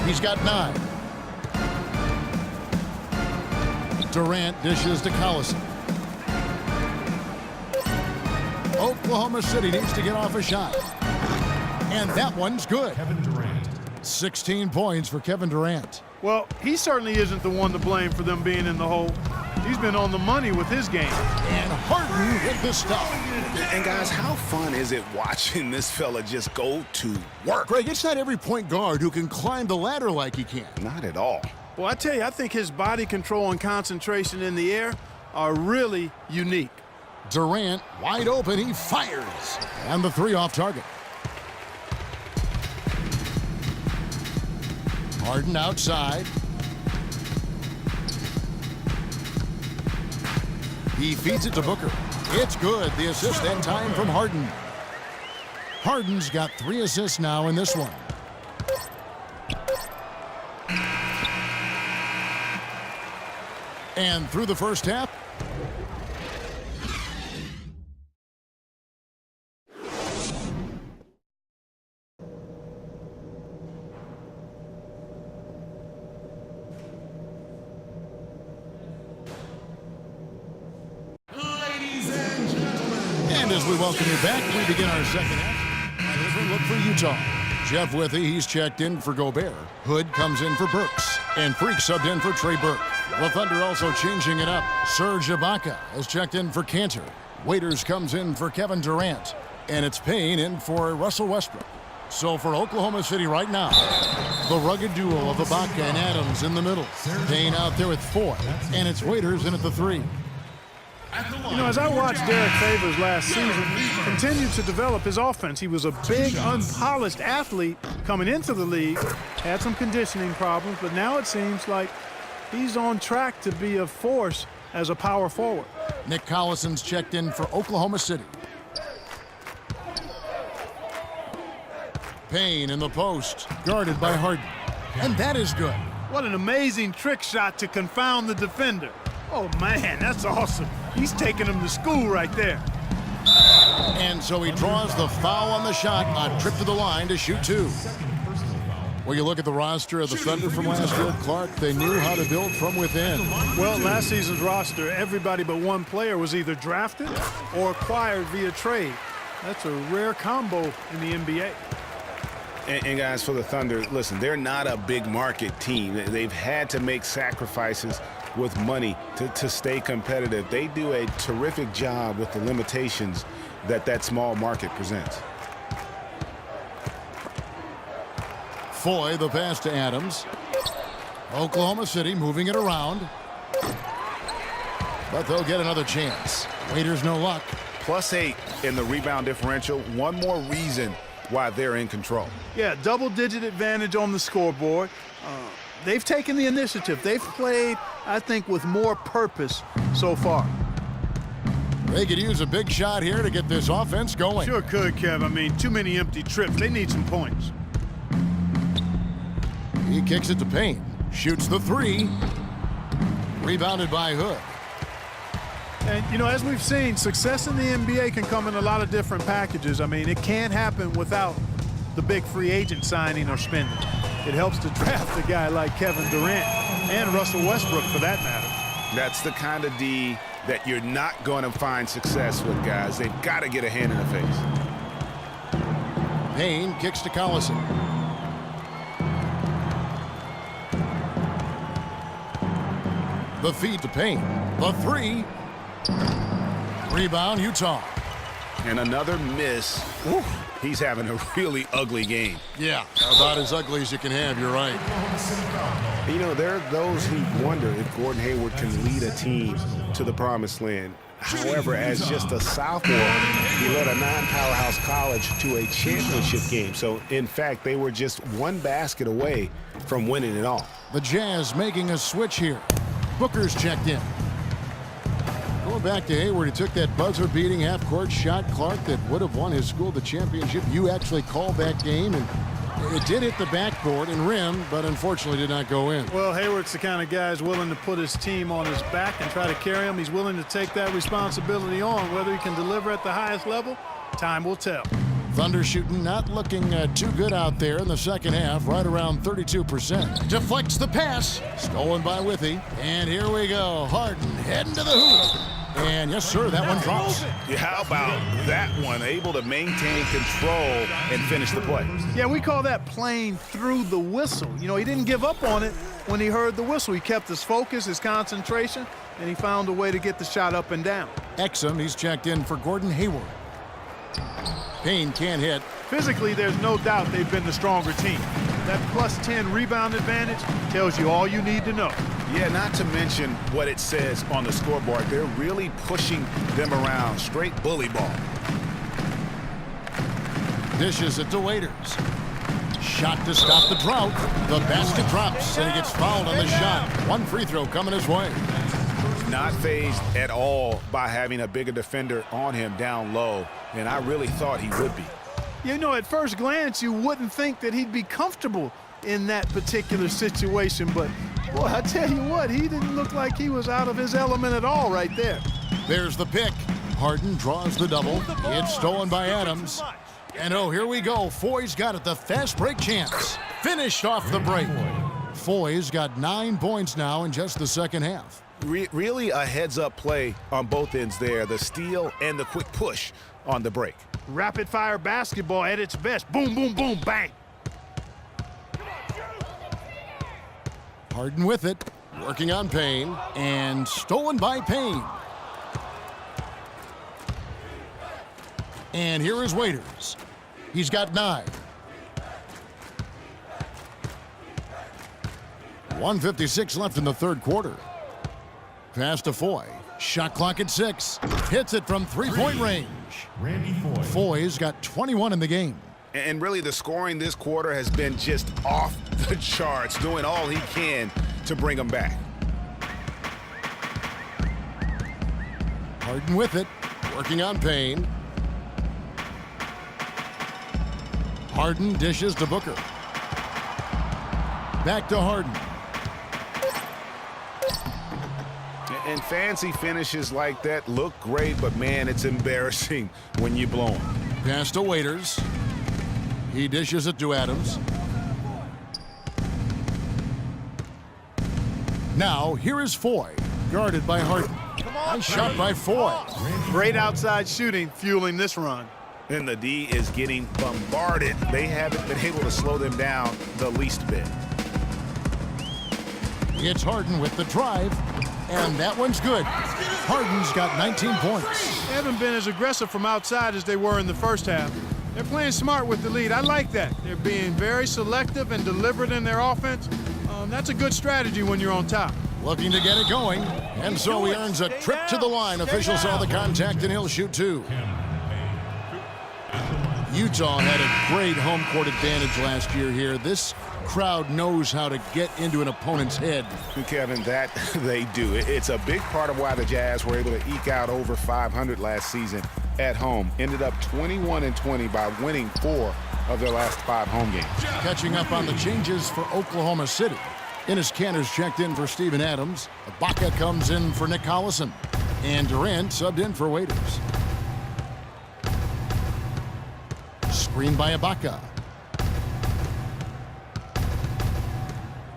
He's got 9. Durant dishes to Collison. Oklahoma City needs to get off a shot. And that one's good. Kevin Durant. 16 points for Kevin Durant. Well, he certainly isn't the one to blame for them being in the hole. He's been on the money with his game. And Harden with the stuff. And guys, how fun is it watching this fella just go to work? Greg, it's not every point guard who can climb the ladder like he can. Not at all. Well, I tell you, I think his body control and concentration in the air are really unique. Durant wide open, he fires. And the 3 off target. Harden outside. He feeds it to Booker. It's good. The assist that time from Harden. Harden's got 3 assists now in this one. And through the first half. And as we welcome you back, we begin our second half. And here's a look for Utah. Jeff Withy, he's checked in for Gobert. Hood comes in for Burks. And Freak subbed in for Trey Burke. The Thunder also changing it up. Serge Ibaka has checked in for Cantor. Waiters comes in for Kevin Durant. And it's Payne in for Russell Westbrook. So for Oklahoma City right now, the rugged duo of Ibaka and Adams in the middle. Payne out there with 4. And it's Waiters in at the 3. You know, as I watched Derek Favors last season, he continued to develop his offense. He was a big, unpolished athlete coming into the league, had some conditioning problems, but now it seems like he's on track to be a force as a power forward. Nick Collison's checked in for Oklahoma City. Payne in the post, guarded by Harden. And that is good. What an amazing trick shot to confound the defender. Oh, man, that's awesome. He's taking him to school right there. And so he draws the foul on the shot, a trip to the line to shoot 2. Well, you look at the roster of the Thunder from last year, Clark, they knew how to build from within. Well, last season's roster, everybody but one player was either drafted or acquired via trade. That's a rare combo in the NBA. And guys, for the Thunder, listen, they're not a big market team. They've had to make sacrifices with money to stay competitive. They do a terrific job with the limitations that small market presents. Foy, the pass to Adams. Oklahoma City moving it around. But they'll get another chance. Waiters no luck. +8 in the rebound differential. One more reason why they're in control. Yeah, double-digit advantage on the scoreboard. They've taken the initiative. They've played, I think, with more purpose so far. They could use a big shot here to get this offense going. Sure could, Kev. I mean, too many empty trips. They need some points. He kicks it to Payne. Shoots the 3. Rebounded by Hood. And, you know, as we've seen, success in the NBA can come in a lot of different packages. I mean, it can't happen without the big free agent signing or spending. It helps to draft a guy like Kevin Durant and Russell Westbrook, for that matter. That's the kind of D that you're not going to find success with, guys. They've got to get a hand in the face. Payne kicks to Collison. The feed to Payne. The 3. Rebound, Utah. And another miss. Ooh, he's having a really ugly game. Yeah, about as ugly as you can have, you're right. You know, there are those who wonder if Gordon Hayward can lead a team to the promised land. However, as just a sophomore, he led a non-powerhouse college to a championship game. So, in fact, they were just one basket away from winning it all. The Jazz making a switch here. Booker's checked in. Going back to Hayward, he took that buzzer-beating half-court shot, Clark, that would have won his school the championship. You actually called that game, and it did hit the backboard and rim, but unfortunately did not go in. Well, Hayward's the kind of guy who's willing to put his team on his back and try to carry him. He's willing to take that responsibility on. Whether he can deliver at the highest level, time will tell. Thunder shooting not looking too good out there in the second half, right around 32%. Deflects the pass, stolen by Withy. And here we go, Harden heading to the hoop. And yes, sir, that one drops. Yeah, how about that one? Able to maintain control and finish the play. Yeah, we call that playing through the whistle. You know, he didn't give up on it when he heard the whistle. He kept his focus, his concentration, and he found a way to get the shot up and down. Exum, he's checked in for Gordon Hayward. Payne can't hit. Physically, there's no doubt they've been the stronger team. That plus 10 rebound advantage tells you all you need to know. Yeah, not to mention what it says on the scoreboard. They're really pushing them around. Straight bully ball. Dishes it to Waiters. Shot to stop the drought. The basket drops, and he gets fouled on the shot. One free throw coming his way. Not fazed at all by having a bigger defender on him down low, and I really thought he would be. You know, at first glance, you wouldn't think that he'd be comfortable in that particular situation, but boy, I tell you what, he didn't look like he was out of his element at all right there. There's the pick. Harden draws the double. It's stolen by Adams. And oh, here we go. Foy's got it, the fast break chance. Finished off the break. Foy's got 9 points now in just the second half. Really a heads-up play on both ends there, the steal and the quick push on the break. Rapid-fire basketball at its best. Boom, boom, boom, bang. Harden with it, working on Payne, and stolen by Payne. And here is Waiters. He's got 9. 1:56 left in the third quarter. Pass to Foy. Shot clock at 6. Hits it from three-point range. Foy's got 21 in the game. And really the scoring this quarter has been just off the charts, doing all he can to bring them back. Harden with it, working on Payne. Harden dishes to Booker. Back to Harden. And fancy finishes like that look great, but man, it's embarrassing when you blow them. Pass to Waiters. He dishes it to Adams. Now, here is Foy, guarded by Harden. Nice shot by Foy. Great outside shooting fueling this run. And the D is getting bombarded. They haven't been able to slow them down the least bit. It's Harden with the drive, and that one's good. Harden's got 19 points. They haven't been as aggressive from outside as they were in the first half. They're playing smart with the lead. I like that. They're being very selective and deliberate in their offense. That's a good strategy when you're on top. Looking to get it going, and so he earns a trip to the line. Officials saw the contact, and he'll shoot 2. Utah had a great home court advantage last year here. This crowd knows how to get into an opponent's head. Kevin, that they do. It's a big part of why the Jazz were able to eke out over 500 last season at home. Ended up 21-20 by winning 4 of their last 5 home games. Catching up on the changes for Oklahoma City. Enes Kanter's checked in for Steven Adams. Ibaka comes in for Nick Collison. And Durant subbed in for Waiters. Screen by Ibaka.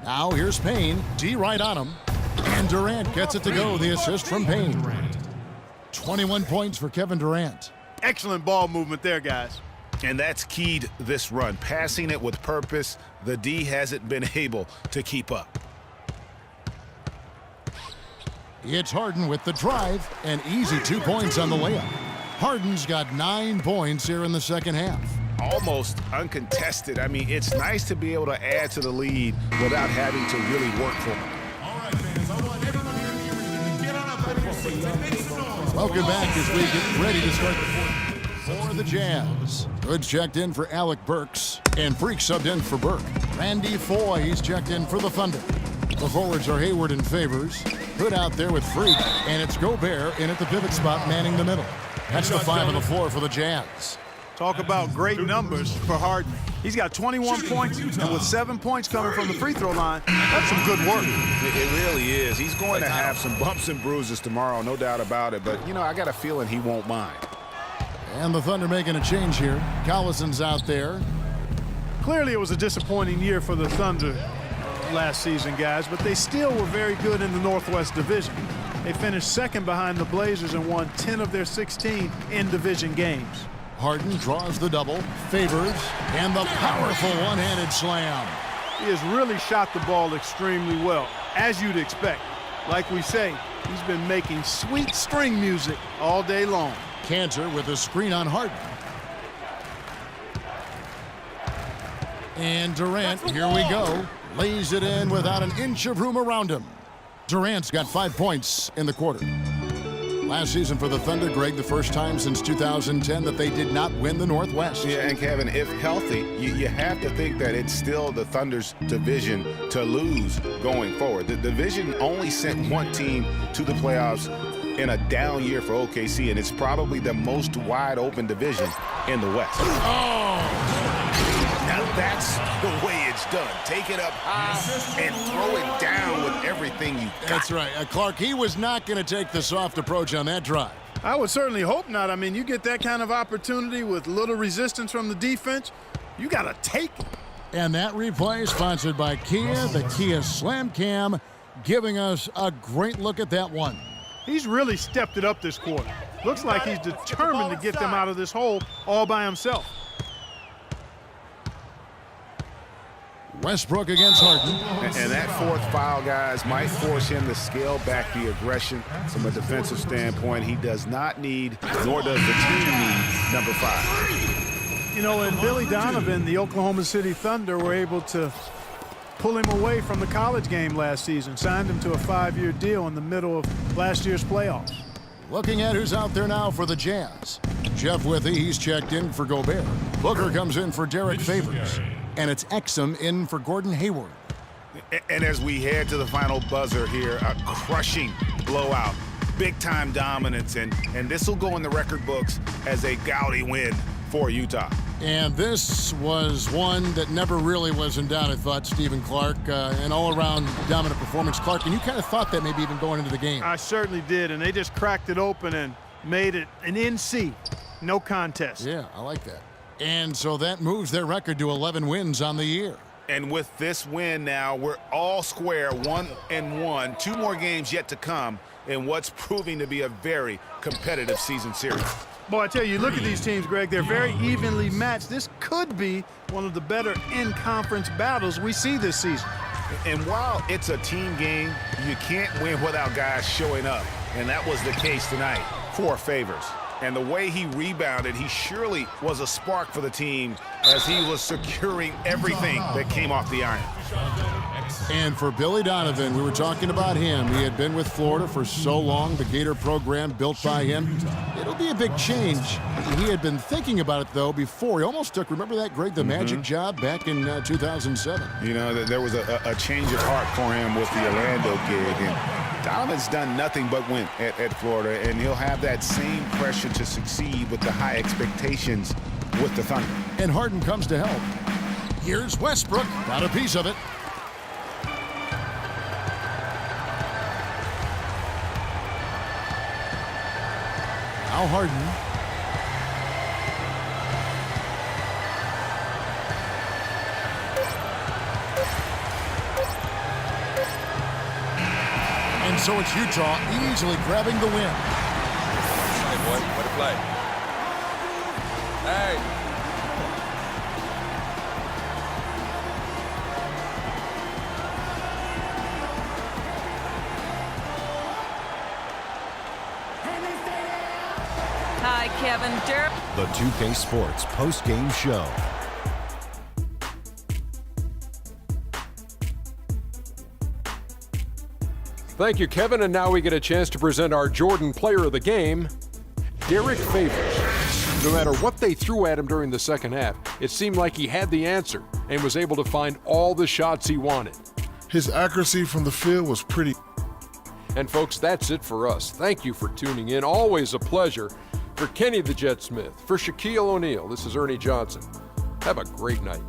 Now here's Payne. D right on him. And Durant gets it to go. The assist from Payne. 21 points for Kevin Durant. Excellent ball movement there, guys. And that's keyed this run. Passing it with purpose. The D hasn't been able to keep up. It's Harden with the drive. An easy 2 points on the layup. Harden's got 9 points here in the second half. Almost uncontested. I mean, it's nice to be able to add to the lead without having to really work for it. All right, fans, I want everyone here in the arena to get on up out of your seats and make some noise. Welcome back as we get ready to start the fourth for the Jazz. Hood's checked in for Alec Burks, and Freak subbed in for Burke. Randy Foy, he's checked in for the Thunder. The forwards are Hayward and Favors. Hood out there with Freak, and it's Gobert in at the pivot spot, manning the middle. That's the 5 on the floor for the Jazz. Talk about great numbers for Harden. He's got 21 points, and with 7 points coming from the free throw line, that's some good work. It really is. He's going to have some bumps and bruises tomorrow, no doubt about it. But, you know, I got a feeling he won't mind. And the Thunder making a change here. Collison's out there. Clearly it was a disappointing year for the Thunder last season, guys, but they still were very good in the Northwest Division. They finished second behind the Blazers and won 10 of their 16 in-division games. Harden draws the double, Favors, and the powerful one-handed slam. He has really shot the ball extremely well, as you'd expect. Like we say, he's been making sweet string music all day long. Cantor with a screen on Harden. And Durant, here we go, lays it in without an inch of room around him. Durant's got 5 points in the quarter. Last season for the Thunder, Greg, the first time since 2010 that they did not win the Northwest. Yeah, and Kevin, if healthy, you have to think that it's still the Thunder's division to lose going forward. The division only sent one team to the playoffs in a down year for OKC, and it's probably the most wide open division in the West. Now that's the way it's done. Take it up high and throw it down with everything you got. That's right. Clark, he was not going to take the soft approach on that drive. I would certainly hope not. I mean, you get that kind of opportunity with little resistance from the defense, you got to take it. And that replay sponsored by Kia, the Kia Slam Cam, giving us a great look at that one. He's really stepped it up this quarter. Looks like he's determined to get them out of this hole all by himself. Westbrook against Harden. And that fourth foul, guys, might force him to scale back the aggression from a defensive standpoint. He does not need, nor does the team need, number 5. You know, and Billy Donovan, the Oklahoma City Thunder, were able to pull him away from the college game last season, signed him to a 5-year deal in the middle of last year's playoffs. Looking at who's out there now for the Jazz. Jeff Withey, he's checked in for Gobert. Booker comes in for Derek Favors. And it's Exum in for Gordon Hayward. And as we head to the final buzzer here, a crushing blowout, big-time dominance, and this will go in the record books as a gaudy win for Utah. And this was one that never really was in doubt, I thought, Stephen Clark. An all-around dominant performance. Clark, and you kind of thought that maybe even going into the game. I certainly did, and they just cracked it open and made it an NC. No contest. Yeah, I like that. And so that moves their record to 11 wins on the year. And with this win now, we're all square, 1-1. 2 more games yet to come in what's proving to be a very competitive season series. Boy, I tell you, look at these teams, Greg. They're very evenly matched. This could be one of the better in-conference battles we see this season. And while it's a team game, you can't win without guys showing up. And that was the case tonight for Favors. And the way he rebounded, he surely was a spark for the team as he was securing everything that came off the iron. And for Billy Donovan, we were talking about him. He had been with Florida for so long, the Gator program built by him. It'll be a big change. He had been thinking about it, though, before. He almost took, remember that, Greg, the Magic job back in 2007? You know, there was a change of heart for him with the Orlando gig. And Donovan's done nothing but win at Florida, and he'll have that same pressure to succeed with the high expectations with the Thunder. And Harden comes to help. Here's Westbrook. Got a piece of it. Now Harden. And so it's Utah easily grabbing the win. Hey, boy, what a play. Hey. Hi, Kevin. Derek. The 2K Sports post-game show. Thank you, Kevin. And now we get a chance to present our Jordan Player of the Game, Derek Favors. No matter what they threw at him during the second half, it seemed like he had the answer and was able to find all the shots he wanted. His accuracy from the field was pretty. And folks, that's it for us. Thank you for tuning in. Always a pleasure. For Kenny the Jet Smith, for Shaquille O'Neal, this is Ernie Johnson. Have a great night.